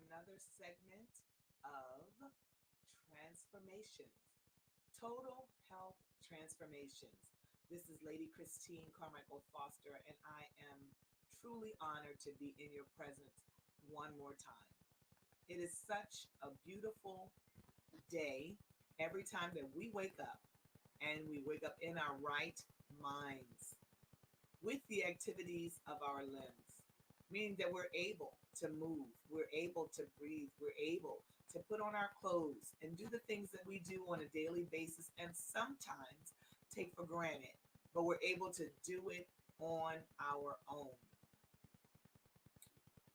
another segment of transformations, total health transformations. This is Lady Christine Carmichael Foster, and I am truly honored to be in your presence one more time. It is such a beautiful day every time that we wake up, and we wake up in our right minds with the activities of our limbs, meaning that we're able to move, we're able to breathe, we're able to put on our clothes and do the things that we do on a daily basis and sometimes take for granted, but we're able to do it on our own.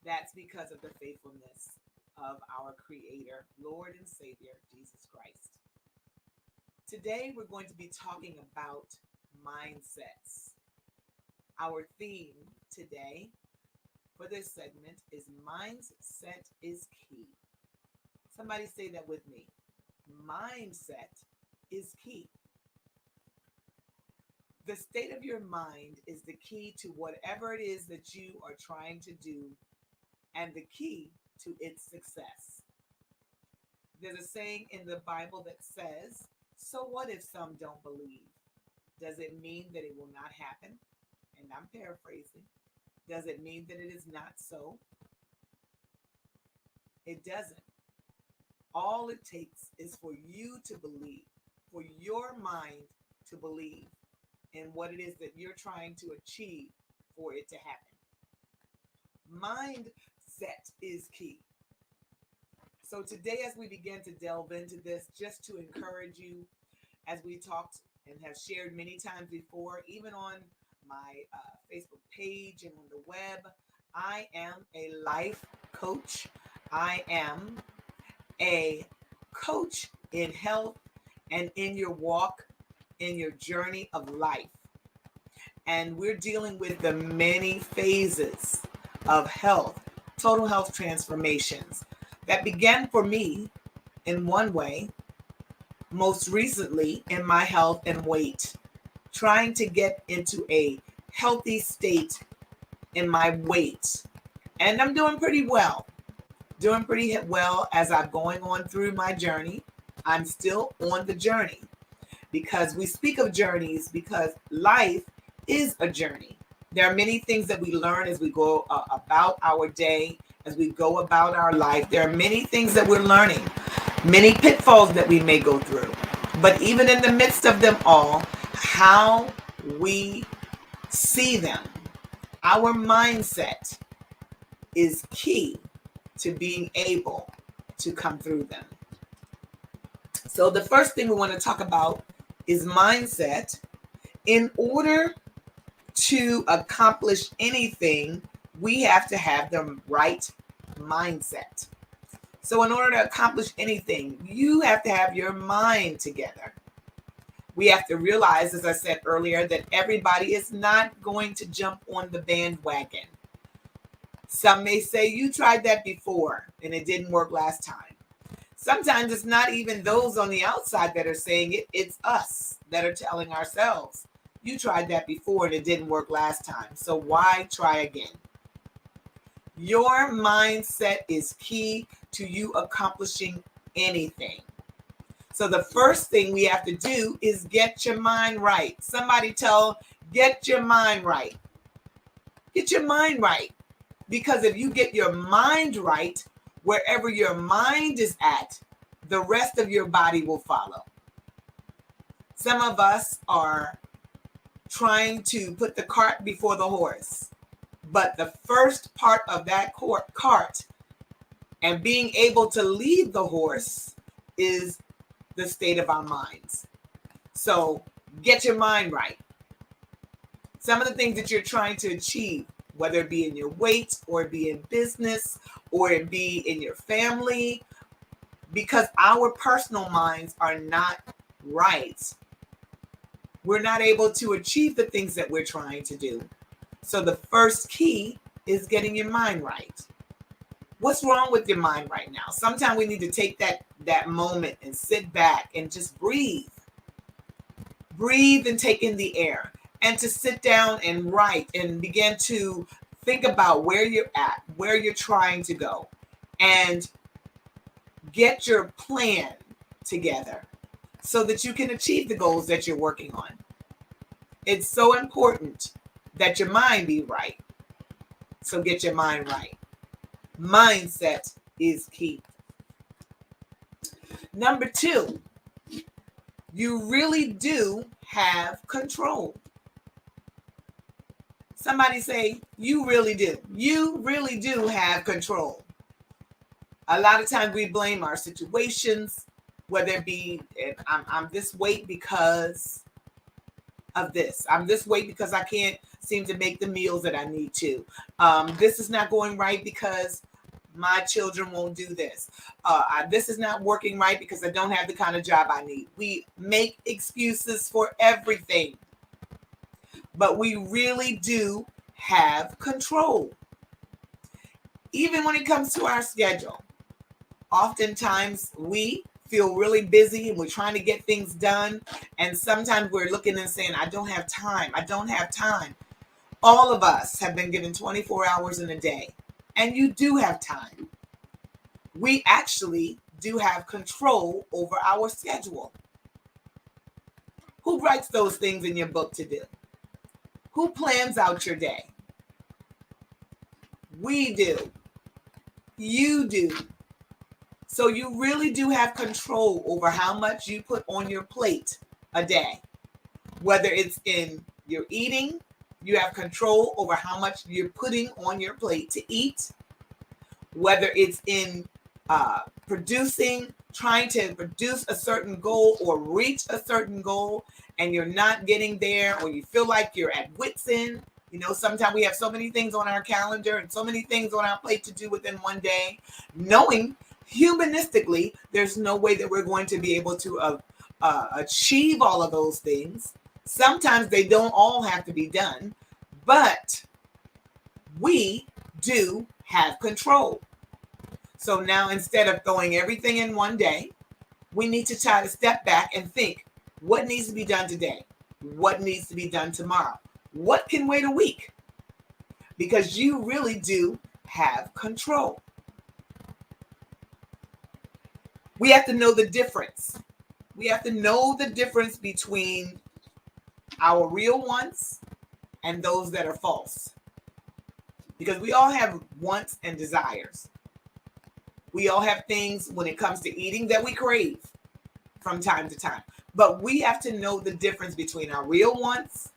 That's because of the faithfulness of our Creator, Lord and Savior, Jesus Christ. Today, we're going to be talking about mindsets. Our theme today for this segment is mindset is key. Somebody say that with me. Mindset is key. The state of your mind is the key to whatever it is that you are trying to do and the key to its success. There's a saying in the Bible that says, "So what if some don't believe? Does it mean that it will not happen?" And I'm paraphrasing. Does it mean that it is not so? It doesn't. All it takes is for you to believe, for your mind to believe in what it is that you're trying to achieve for it to happen. Mindset is key. So today, as we begin to delve into this, just to encourage you, as we talked and have shared many times before, even on my Facebook page and on the web, I am a life coach. I am a coach in health and in your walk, in your journey of life. And we're dealing with the many phases of health, total health transformations that began for me in one way, most recently in my health and weight, trying to get into a healthy state in my weight. And I'm doing pretty well. Doing pretty well as I'm going on through my journey. I'm still on the journey because we speak of journeys because life is a journey. There are many things that we learn as we go about our day, as we go about our life. There are many things that we're learning, many pitfalls that we may go through. But even in the midst of them all, how we see them, our mindset is key to being able to come through them. So the first thing we want to talk about is mindset. In order to accomplish anything, we have to have the right mindset. So in order to accomplish anything, you have to have your mind together. We have to realize, as I said earlier, that everybody is not going to jump on the bandwagon. Some may say, "You tried that before and it didn't work last time." Sometimes it's not even those on the outside that are saying it, it's us that are telling ourselves, "You tried that before and it didn't work last time, so why try again?" Your mindset is key to you accomplishing anything. So the first thing we have to do is get your mind right. Somebody get your mind right. Get your mind right. Because if you get your mind right, wherever your mind is at, the rest of your body will follow. Some of us are trying to put the cart before the horse. But the first part of that cart and being able to lead the horse is the state of our minds. So get your mind right. Some of the things that you're trying to achieve, whether it be in your weight or it be in business or it be in your family, because our personal minds are not right, we're not able to achieve the things that we're trying to do. So the first key is getting your mind right. What's wrong with your mind right now? Sometimes we need to take that moment and sit back and just breathe. Breathe and take in the air. And to sit down and write and begin to think about where you're at, where you're trying to go. and get your plan together so that you can achieve the goals that you're working on. It's so important that your mind be right. So get your mind right. Mindset is key. Number 2, you really do have control. Somebody say, you really do. You really do have control. A lot of times we blame our situations, whether it be, I'm this weight because of this. I'm this weight because I can't seem to make the meals that I need to. This is not going right because my children won't do this. This is not working right because I don't have the kind of job I need. We make excuses for everything, but we really do have control. Even when it comes to our schedule, oftentimes we feel really busy and we're trying to get things done. And sometimes we're looking and saying, I don't have time. I don't have time. All of us have been given 24 hours in a day, and you do have time. We actually do have control over our schedule. Who writes those things in your book to do? Who plans out your day? We do. You do. So you really do have control over how much you put on your plate a day. Whether it's in your eating, you have control over how much you're putting on your plate to eat. Whether it's in trying to produce a certain goal or reach a certain goal, and you're not getting there, or you feel like you're at wit's end. You know, sometimes we have so many things on our calendar and so many things on our plate to do within one day, knowing humanistically there's no way that we're going to be able to achieve all of those things. Sometimes they don't all have to be done, but we do have control. So now, instead of throwing everything in one day, we need to try to step back and think, what needs to be done today? What needs to be done tomorrow? What can wait a week? Because you really do have control. We have to know the difference. We have to know the difference between our real wants and those that are false. Because we all have wants and desires. We all have things when it comes to eating that we crave from time to time. But we have to know the difference between our real wants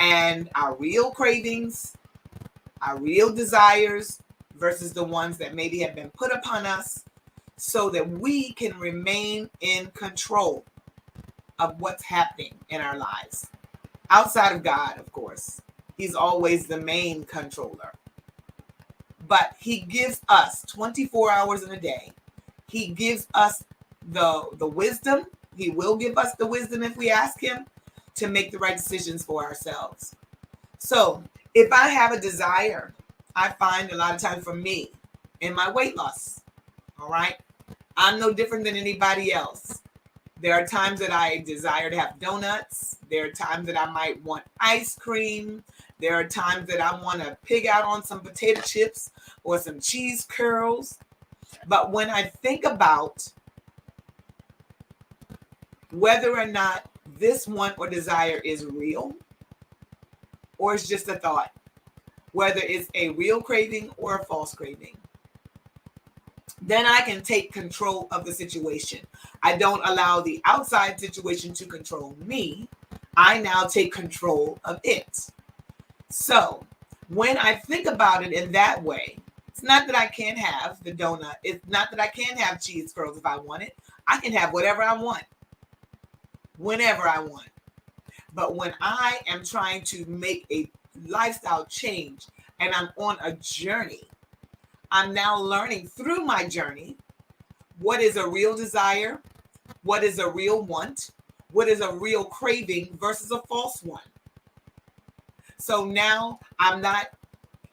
and our real cravings, our real desires, versus the ones that maybe have been put upon us, so that we can remain in control of what's happening in our lives. Outside of God, of course. He's always the main controller. But he gives us 24 hours in a day. He gives us the wisdom. He will give us the wisdom if we ask him to make the right decisions for ourselves. So if I have a desire, I find a lot of times for me in my weight loss, all right, I'm no different than anybody else. There are times that I desire to have donuts. There are times that I might want ice cream. There are times that I want to pig out on some potato chips or some cheese curls. But when I think about whether or not this want or desire is real, or it's just a thought, whether it's a real craving or a false craving, then I can take control of the situation. I don't allow the outside situation to control me. I now take control of it. So when I think about it in that way, it's not that I can't have the donut. It's not that I can't have cheese curls if I want it. I can have whatever I want, whenever I want. But when I am trying to make a lifestyle change and I'm on a journey, I'm now learning through my journey what is a real desire, what is a real want, what is a real craving versus a false one. So now I'm not,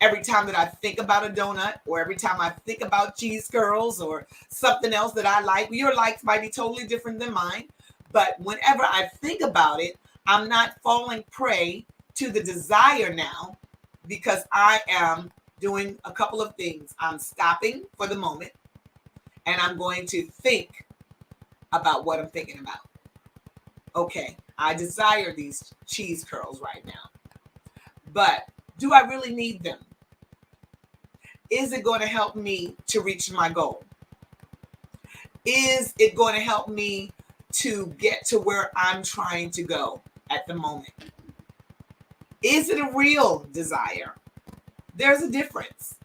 every time that I think about a donut or every time I think about cheese curls or something else that I like, your likes might be totally different than mine. But whenever I think about it, I'm not falling prey to the desire now, because I am doing a couple of things. I'm stopping for the moment and I'm going to think about what I'm thinking about. Okay, I desire these cheese curls right now, but do I really need them? Is it going to help me to reach my goal? Is it going to help me to get to where I'm trying to go at the moment? Is it a real desire? There's a difference.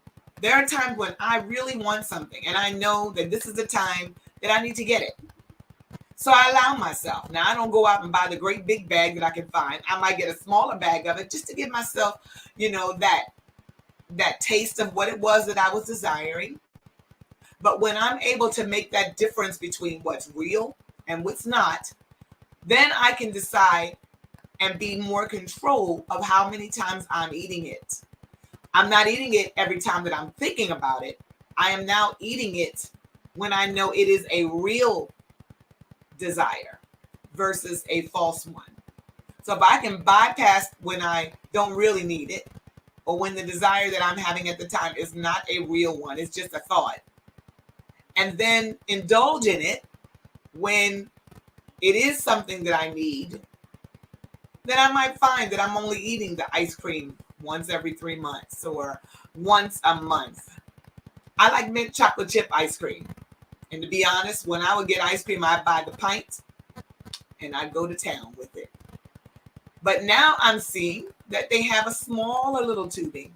There are times when I really want something and I know that this is the time that I need to get it. So I allow myself. Now, I don't go out and buy the great big bag that I can find. I might get a smaller bag of it just to give myself, that taste of what it was that I was desiring. But when I'm able to make that difference between what's real and what's not, then I can decide and be more control of how many times I'm eating it. I'm not eating it every time that I'm thinking about it. I am now eating it when I know it is a real desire versus a false one. So if I can bypass when I don't really need it, or when the desire that I'm having at the time is not a real one, it's just a thought, and then indulge in it when it is something that I need, then I might find that I'm only eating the ice cream once every 3 months or once a month. I like mint chocolate chip ice cream. And to be honest, when I would get ice cream, I'd buy the pint and I'd go to town with it. But now I'm seeing that they have a smaller little tubing,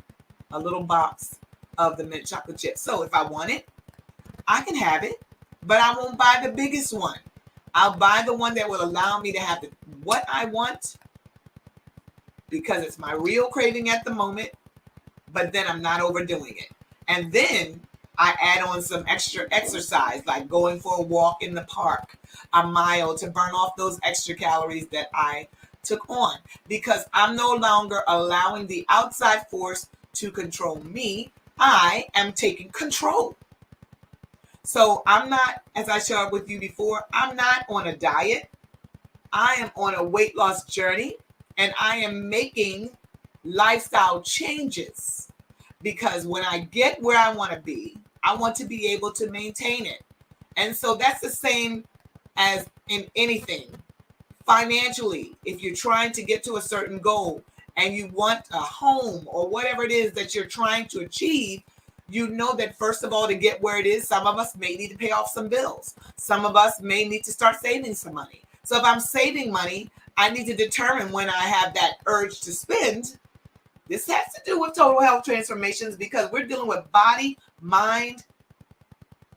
a little box of the mint chocolate chip. So if I want it, I can have it, but I won't buy the biggest one. I'll buy the one that will allow me to have what I want, because it's my real craving at the moment, but then I'm not overdoing it. And then I add on some extra exercise, like going for a walk in the park, a mile, to burn off those extra calories that I took on, because I'm no longer allowing the outside force to control me. I am taking control. So I'm not, as I shared with you before, I'm not on a diet. I am on a weight loss journey, and I am making lifestyle changes, because when I get where I want to be, I want to be able to maintain it. And so that's the same as in anything. Financially, if you're trying to get to a certain goal and you want a home or whatever it is that you're trying to achieve, you know that first of all, to get where it is, some of us may need to pay off some bills. Some of us may need to start saving some money. So if I'm saving money, I need to determine when I have that urge to spend. This has to do with total health transformations, because we're dealing with body, mind,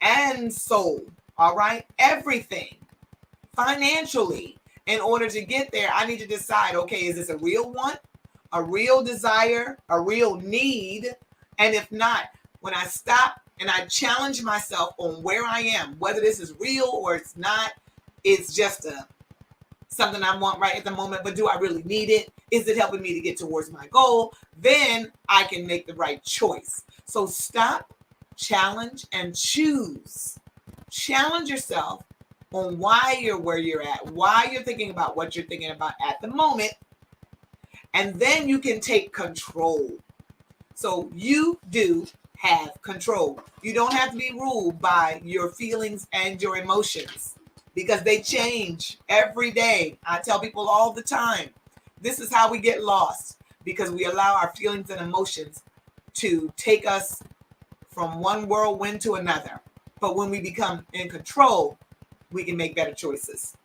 and soul. All right? Everything. Financially. In order to get there, I need to decide, okay, is this a real want, a real desire, a real need? And if not, when I stop and I challenge myself on where I am, whether this is real or it's not, it's just something I want right at the moment, but do I really need it? Is it helping me to get towards my goal? Then I can make the right choice. So stop, challenge, and choose. Challenge yourself on why you're where you're at, why you're thinking about what you're thinking about at the moment, and then you can take control. So you do have control. You don't have to be ruled by your feelings and your emotions, because they change every day. I tell people all the time, this is how we get lost, because we allow our feelings and emotions to take us from one whirlwind to another. But when we become in control, we can make better choices.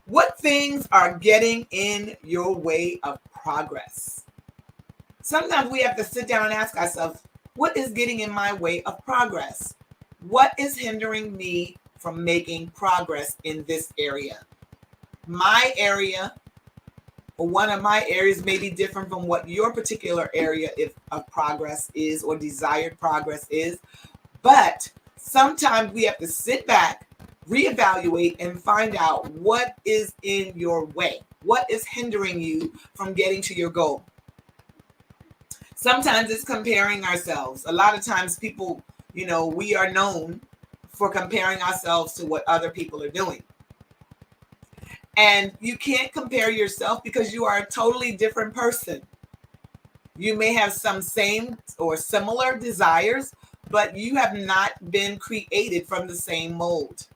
What things are getting in your way of progress? Sometimes we have to sit down and ask ourselves, what is getting in my way of progress? What is hindering me from making progress in this area? My area, or one of my areas, may be different from what your particular area of progress is, or desired progress is. But sometimes we have to sit back, reevaluate, and find out what is in your way. What is hindering you from getting to your goal? Sometimes it's comparing ourselves. A lot of times people, we are known for comparing ourselves to what other people are doing. And you can't compare yourself, because you are a totally different person. You may have some same or similar desires, but you have not been created from the same mold.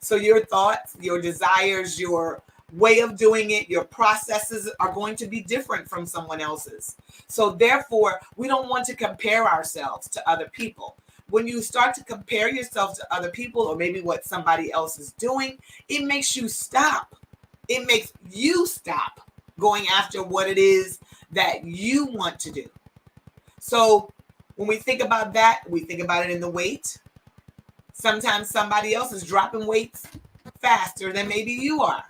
So your thoughts, your desires, your way of doing it, your processes are going to be different from someone else's. So therefore, we don't want to compare ourselves to other people. When you start to compare yourself to other people or maybe what somebody else is doing, it makes you stop. It makes you stop going after what it is that you want to do. So when we think about that, we think about it in the weight. Sometimes somebody else is dropping weights faster than maybe you are,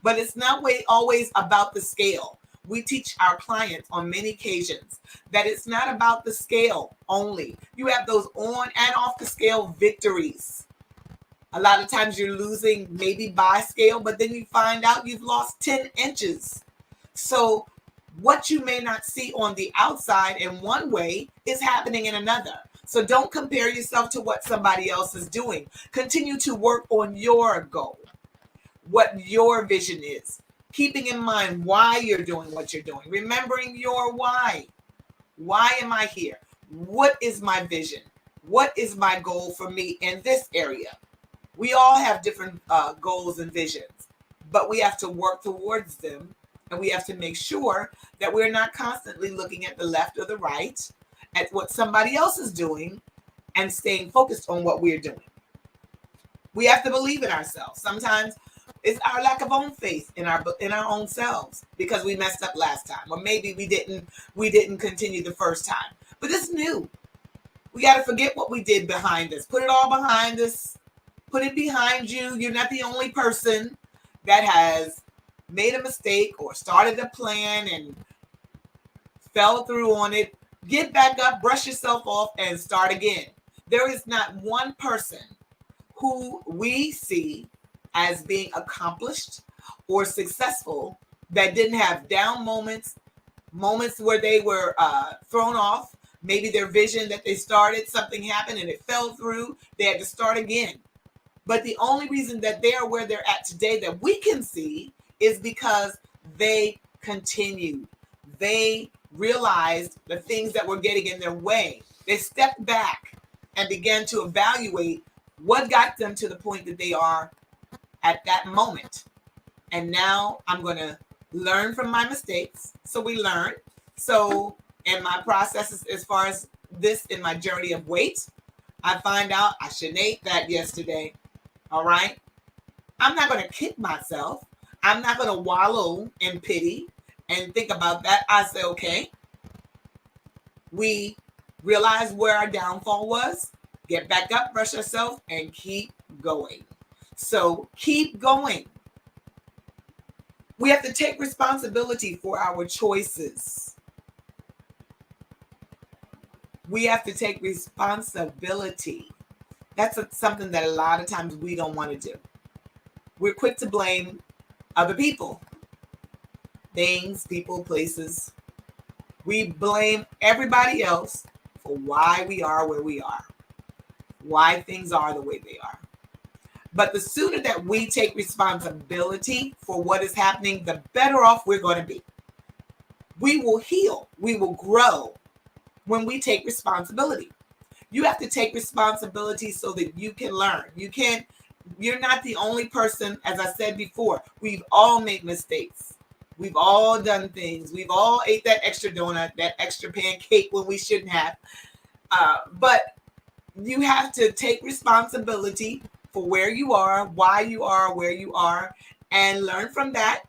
but it's not always about the scale. We teach our clients on many occasions that it's not about the scale only. You have those on and off the scale victories. A lot of times you're losing maybe by scale, but then you find out you've lost 10 inches. So what you may not see on the outside in one way is happening in another. So don't compare yourself to what somebody else is doing. Continue to work on your goal, what your vision is, keeping in mind why you're doing what you're doing, remembering your why. Why am I here? What is my vision? What is my goal for me in this area? We all have different goals and visions, but we have to work towards them, and we have to make sure that we're not constantly looking at the left or the right, at what somebody else is doing, and staying focused on what we're doing. We have to believe in ourselves. Sometimes it's our lack of own faith in our own selves because we messed up last time, or maybe we didn't continue the first time. But it's new. We got to forget what we did behind us. Put it all behind us. Put it behind you. You're not the only person that has made a mistake or started a plan and fell through on it. Get back up, brush yourself off, and start again. There is not one person who we see as being accomplished or successful that didn't have down moments, moments where they were thrown off. Maybe their vision that they started, something happened and it fell through. They had to start again. But the only reason that they are where they're at today that we can see is because they continued. They realized the things that were getting in their way. They stepped back and began to evaluate what got them to the point that they are at that moment. And now I'm going to learn from my mistakes. So we learn. So in my processes, as far as this in my journey of weight, I find out I shouldn't ate that yesterday. All right. I'm not going to kick myself. I'm not going to wallow in pity and think about that. I say, okay, we realize where our downfall was, get back up, brush ourselves, and keep going. So keep going. We have to take responsibility for our choices. We have to take responsibility. That's something that a lot of times we don't want to do. We're quick to blame other people, things, people, places. We blame everybody else for why we are where we are, why things are the way they are. But the sooner that we take responsibility for what is happening, the better off we're going to be. We will heal. We will grow when we take responsibility. You have to take responsibility so that you can learn. You're not the only person, as I said before. We've all made mistakes. We've all done things. We've all ate that extra donut, that extra pancake when we shouldn't have. But you have to take responsibility for where you are, why you are where you are, and learn from that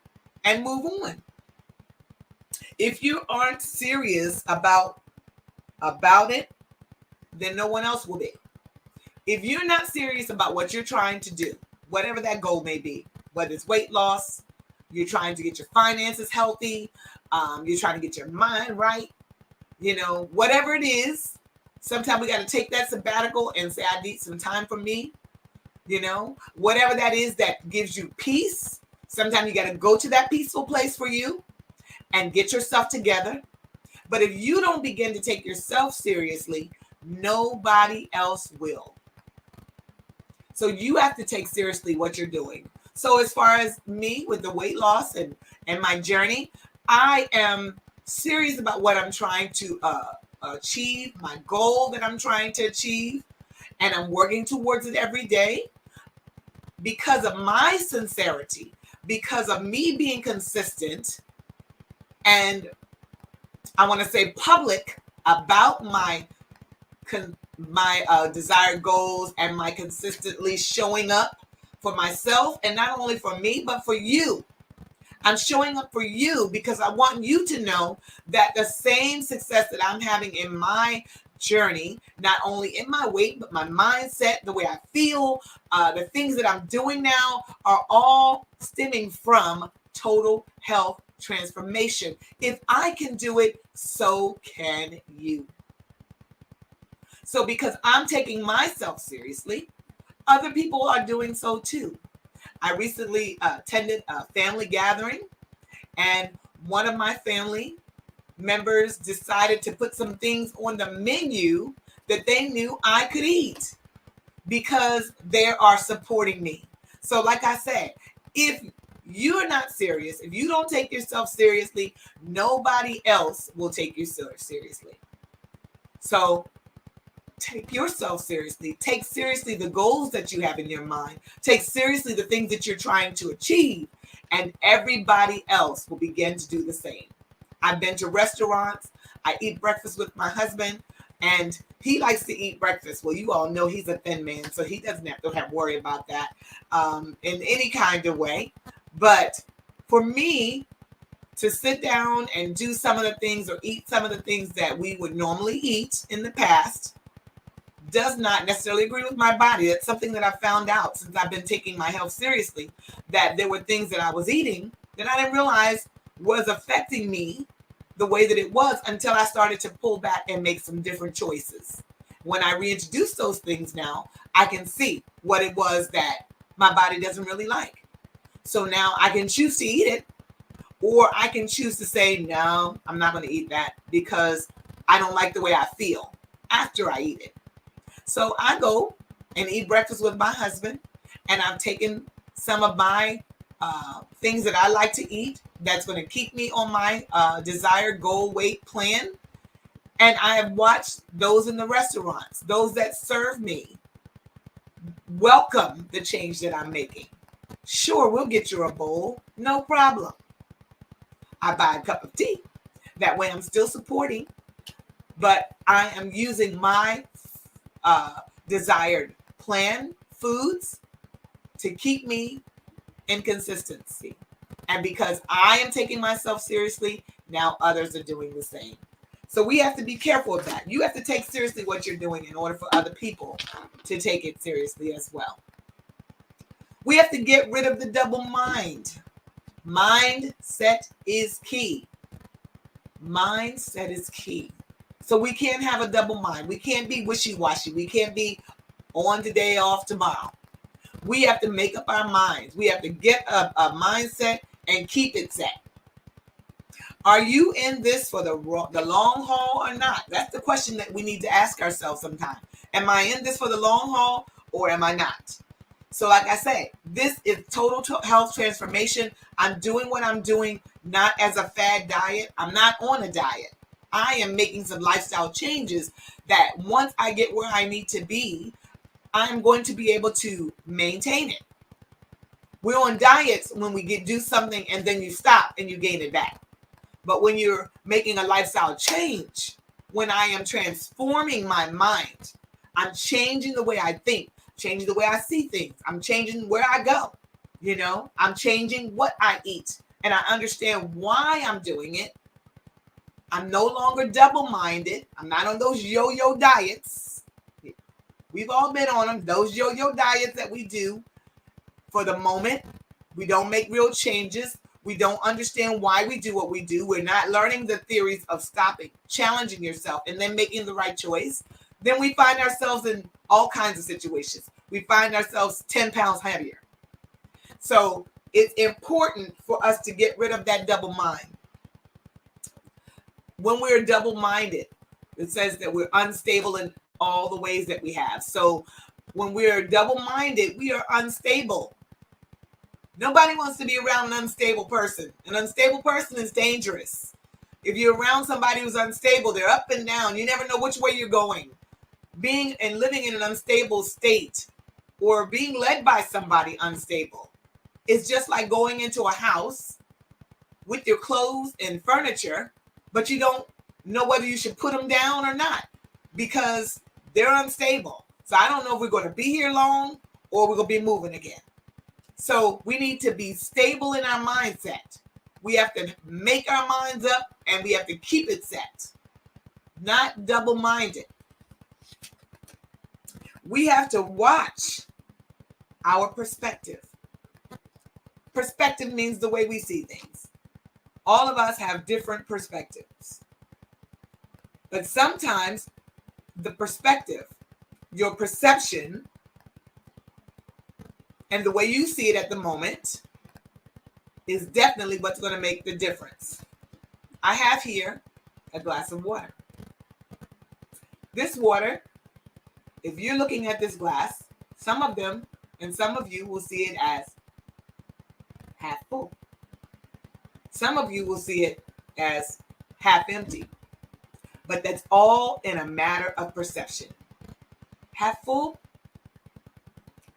and move on. If you aren't serious about it, then no one else will be. If you're not serious about what you're trying to do, whatever that goal may be, whether it's weight loss, you're trying to get your finances healthy, you're trying to get your mind right, whatever it is, sometimes we got to take that sabbatical and say, I need some time for me, whatever that is that gives you peace. Sometimes you got to go to that peaceful place for you and get yourself together. But if you don't begin to take yourself seriously, nobody else will. So you have to take seriously what you're doing. So as far as me with the weight loss and my journey, I am serious about what I'm trying to achieve, my goal that I'm trying to achieve, and I'm working towards it every day because of my sincerity, because of me being consistent, and I want to say public about my desired goals and my consistently showing up for myself, and not only for me but for you. I'm showing up for you because I want you to know that the same success that I'm having in my journey, not only in my weight, but my mindset, the way I feel, the things that I'm doing now are all stemming from total health transformation. If I can do it, so can you. So because I'm taking myself seriously, other people are doing so too. I recently attended a family gathering, and one of my family members decided to put some things on the menu that they knew I could eat because they are supporting me. So like I said, if you're not serious, if you don't take yourself seriously, nobody else will take you seriously. So take yourself seriously. Take seriously the goals that you have in your mind. Take seriously the things that you're trying to achieve, and everybody else will begin to do the same. I've been to restaurants. I eat breakfast with my husband, and he likes to eat breakfast. Well, you all know he's a thin man, so he doesn't have to worry about that in any kind of way. But for me to sit down and do some of the things or eat some of the things that we would normally eat in the past does not necessarily agree with my body. That's something that I found out since I've been taking my health seriously, that there were things that I was eating that I didn't realize was affecting me the way that it was until I started to pull back and make some different choices. When I reintroduce those things now, I can see what it was that my body doesn't really like. So now I can choose to eat it, or I can choose to say, no, I'm not going to eat that because I don't like the way I feel after I eat it. So I go and eat breakfast with my husband, and I've taken some of my things that I like to eat that's going to keep me on my desired goal weight plan. And I have watched those in the restaurants, those that serve me, welcome the change that I'm making. Sure, we'll get you a bowl, no problem. I buy a cup of tea. That way I'm still supporting, but I am using my desired plan foods to keep me in consistency. And because I am taking myself seriously, now others are doing the same. So we have to be careful of that. You have to take seriously what you're doing in order for other people to take it seriously as well. We have to get rid of the double mind. Mindset is key. Mindset is key. So we can't have a double mind. We can't be wishy-washy. We can't be on today, off tomorrow. We have to make up our minds. We have to get a mindset and keep it set. Are you in this for the long haul or not? That's the question that we need to ask ourselves sometimes. Am I in this for the long haul or am I not? So like I say, this is total health transformation. I'm doing what I'm doing, not as a fad diet. I'm not on a diet. I am making some lifestyle changes that once I get where I need to be, I'm going to be able to maintain it. We're on diets when we do something and then you stop and you gain it back. But when you're making a lifestyle change, when I am transforming my mind, I'm changing the way I think, changing the way I see things. I'm changing where I go. I'm changing what I eat, and I understand why I'm doing it. I'm no longer double-minded. I'm not on those yo-yo diets. We've all been on them, those yo-yo diets that we do for the moment. We don't make real changes. We don't understand why we do what we do. We're not learning the theories of stopping, challenging yourself, and then making the right choice. Then we find ourselves in all kinds of situations. We find ourselves 10 pounds heavier. So it's important for us to get rid of that double mind. When we're double-minded, it says that we're unstable in all the ways that we have. So when we're double-minded, we are unstable. Nobody wants to be around an unstable person. An unstable person is dangerous. If you're around somebody who's unstable, they're up and down. You never know which way you're going. Being and living in an unstable state or being led by somebody unstable is just like going into a house with your clothes and furniture, but you don't know whether you should put them down or not because they're unstable. So I don't know if we're going to be here long or we're going to be moving again. So we need to be stable in our mindset. We have to make our minds up and we have to keep it set, not double-minded. We have to watch our perspective. Perspective means the way we see things. All of us have different perspectives. But sometimes the perspective, your perception, and the way you see it at the moment is definitely what's going to make the difference. I have here a glass of water. This water, if you're looking at this glass, some of them and some of you will see it as half full. Some of you will see it as half empty. But that's all in a matter of perception. Half full,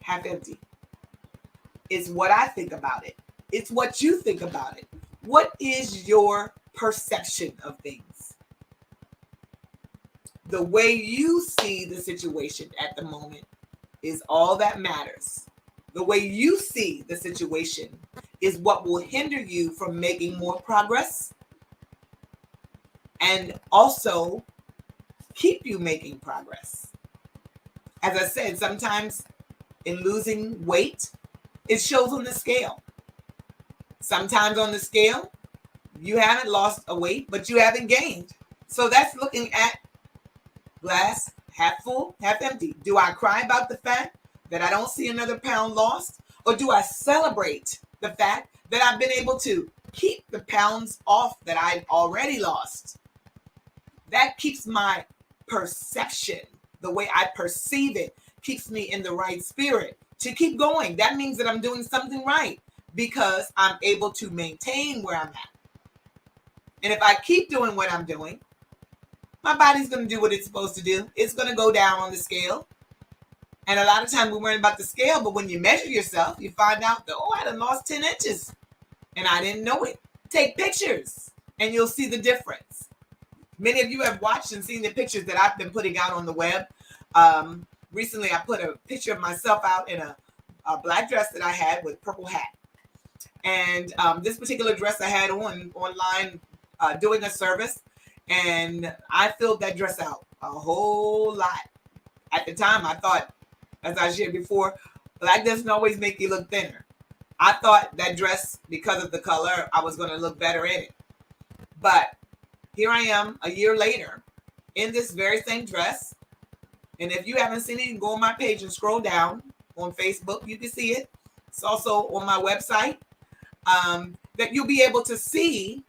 half empty. It's what I think about it. It's what you think about it. What is your perception of things? The way you see the situation at the moment is all that matters. The way you see the situation is what will hinder you from making more progress and also keep you making progress. As I said, sometimes in losing weight, it shows on the scale. Sometimes on the scale, you haven't lost a weight, but you haven't gained. So that's looking at glass half full, half empty. Do I cry about the fact that I don't see another pound lost? Or do I celebrate the fact that I've been able to keep the pounds off that I've already lost? That keeps my perception, the way I perceive it, keeps me in the right spirit to keep going. That means that I'm doing something right because I'm able to maintain where I'm at. And if I keep doing what I'm doing, my body's going to do what it's supposed to do. It's going to go down on the scale. And a lot of times we're worrying about the scale, but when you measure yourself, you find out that, oh, I done lost 10 inches and I didn't know it. Take pictures and you'll see the difference. Many of you have watched and seen the pictures that I've been putting out on the web. Recently, I put a picture of myself out in a black dress that I had with purple hat. And this particular dress I had online doing a service. And I filled that dress out a whole lot. At the time, I thought, as I shared before, black doesn't always make you look thinner. I thought that dress, because of the color, I was going to look better in it. But here I am a year later in this very same dress. And if you haven't seen it, you can go on my page and scroll down on Facebook. You can see it. It's also on my website. That you'll be able to see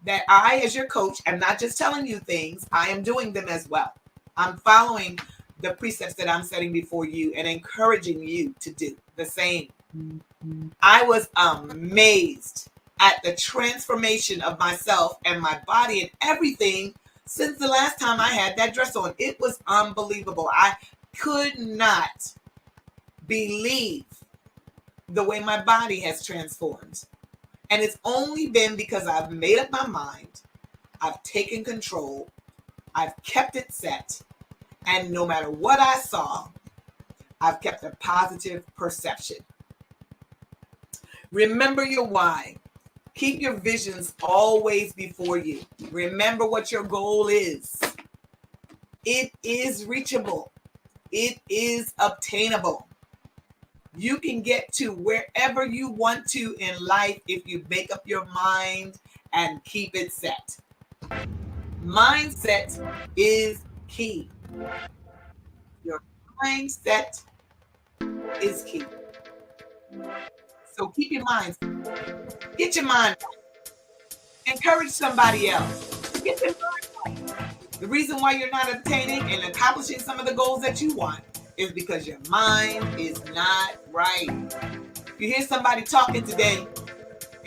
that I, as your coach, am not just telling you things, I am doing them as well. I'm following the precepts that I'm setting before you and encouraging you to do the same. I was amazed at the transformation of myself and my body and everything since the last time I had that dress on. It was unbelievable. I could not believe the way my body has transformed. And it's only been because I've made up my mind, I've taken control, I've kept it set, and no matter what I saw, I've kept a positive perception. Remember your why. Keep your visions always before you. Remember what your goal is. It is reachable. It is obtainable. You can get to wherever you want to in life if you make up your mind and keep it set. Mindset is key. Your mindset is key. So keep your mind. Get your mind right. Encourage somebody else. Get your mind right. The reason why you're not obtaining and accomplishing some of the goals that you want is because your mind is not right. If you hear somebody talking today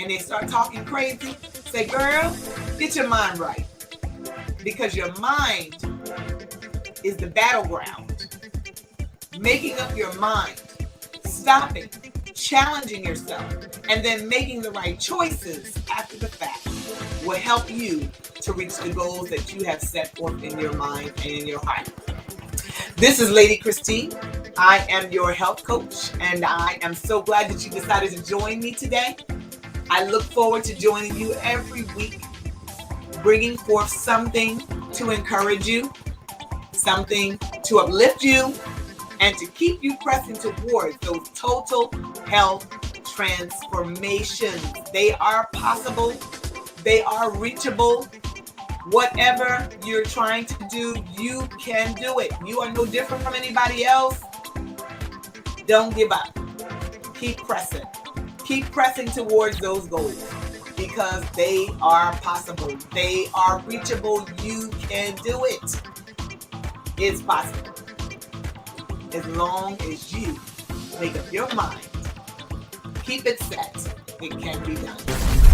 and they start talking crazy, say, girl, Get your mind right, because your mind is the battleground. Making up your mind, stopping, challenging yourself, and then making the right choices after the fact will help you to reach the goals that you have set forth in your mind and in your heart. This is Lady Christine. I am your health coach, and I am so glad that you decided to join me today. I look forward to joining you every week, bringing forth something to encourage you, something to uplift you, and to keep you pressing towards those total health transformations. They are possible. They are reachable. Whatever you're trying to do, you can do it. You are no different from anybody else. Don't give up. Keep pressing. Keep pressing towards those goals because they are possible. They are reachable. You can do it. It's possible. As long as you make up your mind, keep it set, it can be done.